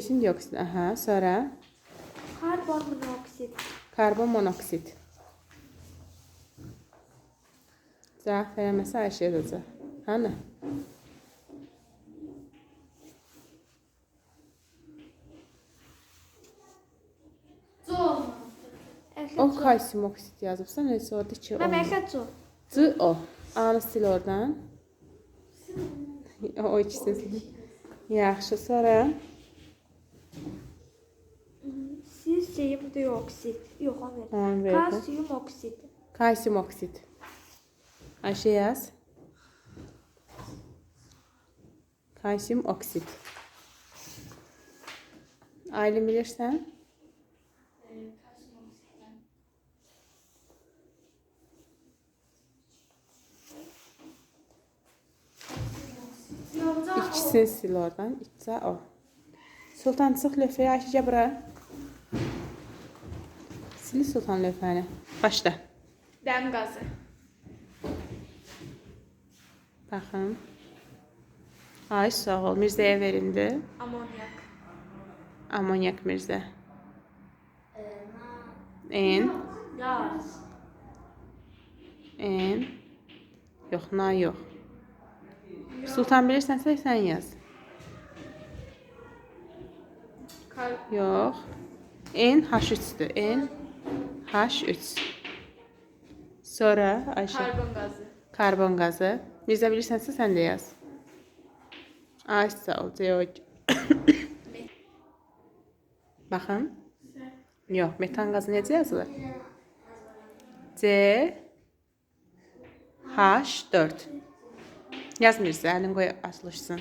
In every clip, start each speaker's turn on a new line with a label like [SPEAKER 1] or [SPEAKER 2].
[SPEAKER 1] Beşin dioksit. Aha, sonra
[SPEAKER 2] Karbon monoksit.
[SPEAKER 1] karbon monoksit. Cevap verəməsə Ayşə yazacaq. Hani? O kalsiyum oksit yazıbsan, neyse orada ki
[SPEAKER 2] Mən
[SPEAKER 1] olmur.
[SPEAKER 2] bəlkə co.
[SPEAKER 1] C o. A'nı sil oradan. O ikisini sil. Yaxşı, sonra
[SPEAKER 2] Silisium dioksit. Yox,
[SPEAKER 1] Onu
[SPEAKER 2] onu
[SPEAKER 1] verdim.
[SPEAKER 2] kalsiyum oksit.
[SPEAKER 1] kalsiyum oksit. Ayşe yaz. Kalsiyum oksit. Aylin bilirsən? İkisini sil oradan. İkisi o. Sultan çıx lövhəyə. Ayşə bura. Sil Sultan lövhəni. Başla.
[SPEAKER 2] Dəm qazı.
[SPEAKER 1] Baxın. Ay sağ ol. Mirzəyə verindi.
[SPEAKER 2] Amonyak.
[SPEAKER 1] Amonyak Mirzə. En.
[SPEAKER 2] Yaz.
[SPEAKER 1] En. Yox, na yox. Sultan bilirsənsə sən yaz. Yox. En H3'dür. En H3. Sonra Ayşə.
[SPEAKER 2] Karbon qazı.
[SPEAKER 1] Karbon qazı. Mirzə bilirsənsə sən də yaz. Ay sağ ol. Baxın. Yox, metan qazı necə yazılır? C H4. Yaz Mirzə, əlin qoy açılışsın.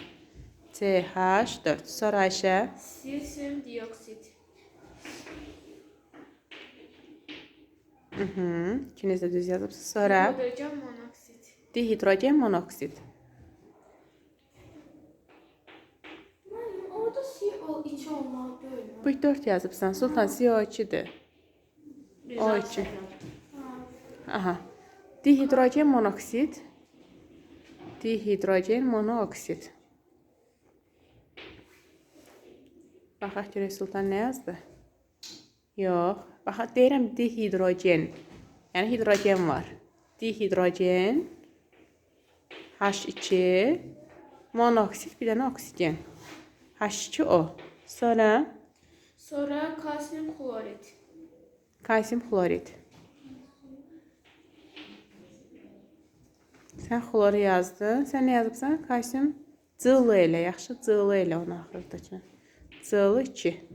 [SPEAKER 1] CH4. Sonra Ayşə.
[SPEAKER 2] Silisium dioksit.
[SPEAKER 1] İkiniz də düz yazıbsınız. Sonra
[SPEAKER 2] Hidrogen monoksit.
[SPEAKER 1] dihidrogen monoksit.
[SPEAKER 2] Orada CO2 olmalı değil mi?
[SPEAKER 1] Bu 4 yazıbsan. Sultan CO2'dir. O2. Aha. Dihidrogen monoksit. Dihidrogen monoksit. Baxaq görək Sultan nə yazdı? Yox. Baxaq deyirəm dihidrogen. Yəni hidrogen var. Dihidrogen H2 monoksit bir dənə oksigen. H2O. Sonra
[SPEAKER 2] kalsiyum klorit.
[SPEAKER 1] kalsiyum klorid. Sən xloru yazdın. Sən nə yazıbsan? Kalsiyum cılı ilə. Yaxşı cılı ilə onu axırdakı. Cılı 2.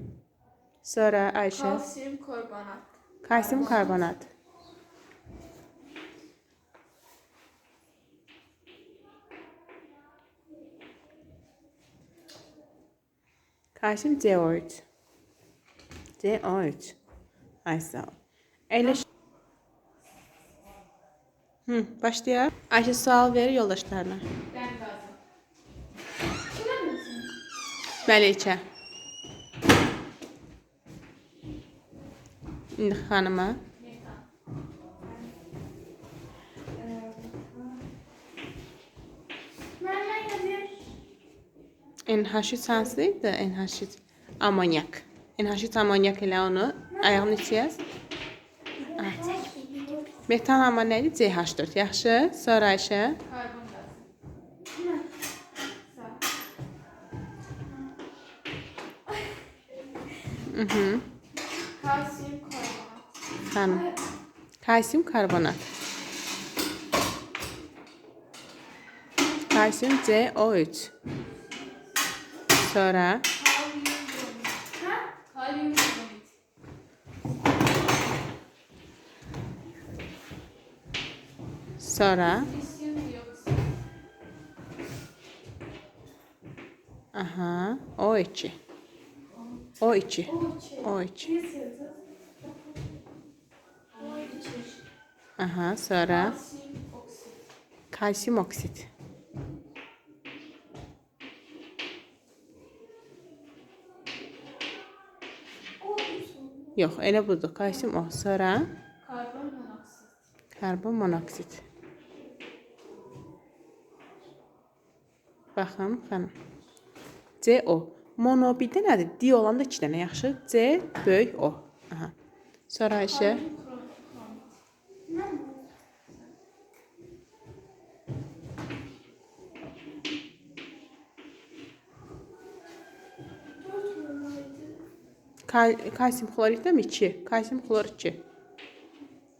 [SPEAKER 1] Sonra Ayşə.
[SPEAKER 2] Kalsiyum karbonat.
[SPEAKER 1] Kalsiyum karbonat. Kalsiyum CO3. CO3. Ay sağ ol. Əyləş. Başlayaq. Ayşə sual ver yoldaşlarına.
[SPEAKER 2] Dəm qazı.
[SPEAKER 1] Məlikə. İndi xanıma.
[SPEAKER 2] Metan. Mən yazıyorum.
[SPEAKER 1] NH3 hansıydı? NH3 amonyak. NH3 amonyak ilə onu ayağının içi yaz. Metan amma nə idi? CH4. Yaxşı. Sonra Ayşə.
[SPEAKER 2] Karbon qazı. Kalsiyum karbonat.
[SPEAKER 1] Xanım. Kalsiyum karbonat. Kalsiyum CO3. Sonra
[SPEAKER 2] Kalyum bromit.
[SPEAKER 1] sonra
[SPEAKER 2] Silisium dioksit.
[SPEAKER 1] aha O2. O2. O2. Aha, sonra
[SPEAKER 2] Kalsiyum oksit.
[SPEAKER 1] kalsiyum oksit. Yox, elə budur. Kalsiyum o. Sonra
[SPEAKER 2] Karbon monoksit.
[SPEAKER 1] karbon monoksit. Baxın, xanım. CO. Mono bir dənədir. Di olanda 2 dənə yaxşı. C böyük O. Aha. Sonra Ayşə.
[SPEAKER 2] Kalium kromit.
[SPEAKER 1] Kalsium xloriddə mi? 2. Kalsium xlor 2.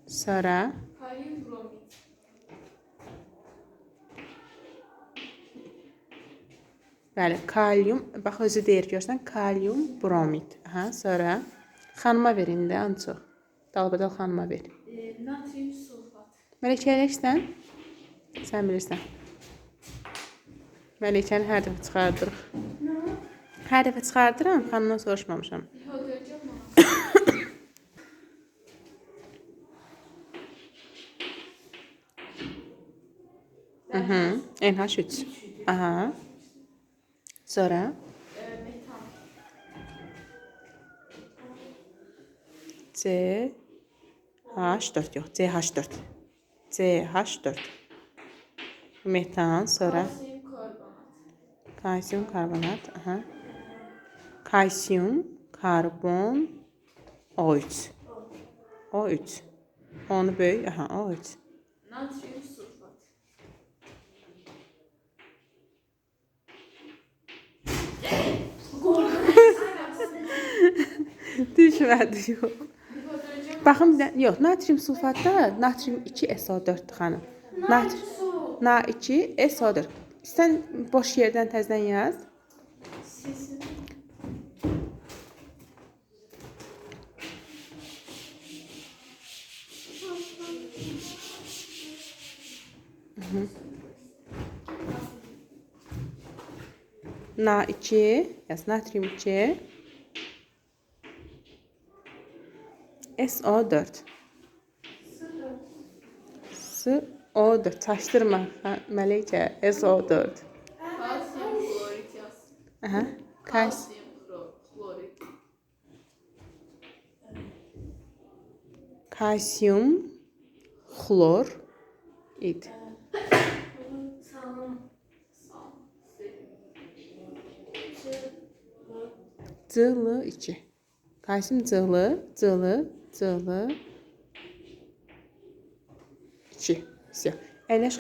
[SPEAKER 1] Sonra
[SPEAKER 2] Kalium bromit.
[SPEAKER 1] bəli, kalium, bax özü deyir görsən, kalium bromid. Aha, sonra xanıma verin də ən çox. Dalbadal xanıma ver.
[SPEAKER 2] Natrium sulfat.
[SPEAKER 1] Məlikə eləksən? Sən bilirsən. Məlikəni hər dəfə çıxardırıq. Hər dəfə çıxardıram, xanımdan soruşmamışam.
[SPEAKER 2] Hidrogen monoksidi.
[SPEAKER 1] NH3. Aha. Sonra
[SPEAKER 2] Metan.
[SPEAKER 1] CH4 yox, CH4. CH4. Metan, sonra
[SPEAKER 2] Kalsiyum karbonat.
[SPEAKER 1] kalsiyum karbonat, aha. Kalsiyum karbon O3. O3. Onu böyük, aha, O3.
[SPEAKER 2] Natrium sulfat.
[SPEAKER 1] Düşmədi, yox.
[SPEAKER 2] Hidrogen
[SPEAKER 1] Baxın, yox, natrium sulfatda natrium 2SO4-dür xanım. Na2SO4. Sən boş yerdən təzədən yaz.
[SPEAKER 2] Sesin.
[SPEAKER 1] Na2, yaz, natrium 2. SO4. SO4. Çaşdırma, Məlikə, SO4.
[SPEAKER 2] Kalsiyum klorit yaz.
[SPEAKER 1] Aha.
[SPEAKER 2] Kalsiyum klorit.
[SPEAKER 1] Kalsiyum xlor id.
[SPEAKER 2] Sağlam.
[SPEAKER 1] Cılı 2. Kalsiyum cılı 2. Все. Əyləş.